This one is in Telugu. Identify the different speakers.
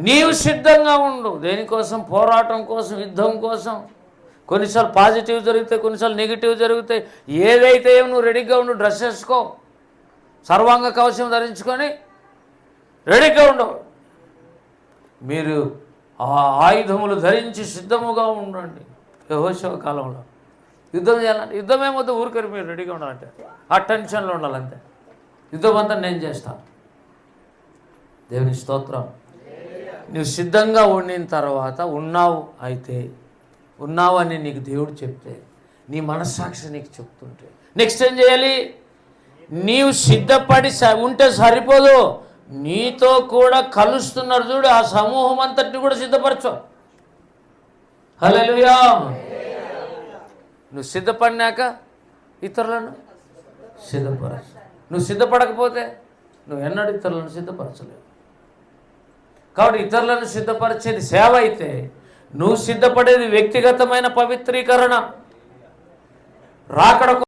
Speaker 1: నీవు సిద్ధంగా ఉండు. దేనికోసం? పోరాటం కోసం, యుద్ధం కోసం. కొన్నిసార్లు పాజిటివ్ జరుగుతాయి, కొన్నిసార్లు నెగిటివ్ జరుగుతాయి. ఏదైతే నువ్వు రెడీగా ఉండు. డ్రెస్ వేసుకో, సర్వాంగ కవచం ధరించుకొని రెడీగా ఉండవు. మీరు ఆ ఆయుధములు ధరించి సిద్ధముగా ఉండండి. యెహోషువ కాలంలో యుద్ధం చేయాలంటే యుద్ధం ఏమొద్దు, ఊరికరి మీరు రెడీగా ఉండాలంటే ఆ టెన్షన్లో ఉండాలంతే. యుద్ధం అంతా నేను చేస్తాను. దేవుని స్తోత్రం. నువ్వు సిద్ధంగా ఉండిన తర్వాత ఉన్నావు అని నీకు దేవుడు చెప్తే, నీ మనస్సాక్షి నీకు చెప్తుంటే నెక్స్ట్ ఏం చేయాలి? నీవు సిద్ధపడి ఉంటే సరిపోదు, నీతో కూడా కలుస్తున్నారు చూడు ఆ సమూహం అంతటిని కూడా సిద్ధపరచు. హల్లెలూయా. నువ్వు సిద్ధపడినాక ఇతరులను సిద్ధపరచు. నువ్వు సిద్ధపడకపోతే నువ్వు ఎన్నడూ ఇతరులను సిద్ధపరచలేవు. కాబట్టి ఇతరులను సిద్ధపరిచేది సేవ అయితే, నువ్వు సిద్ధపడేది వ్యక్తిగతమైన పవిత్రీకరణ. రాకడ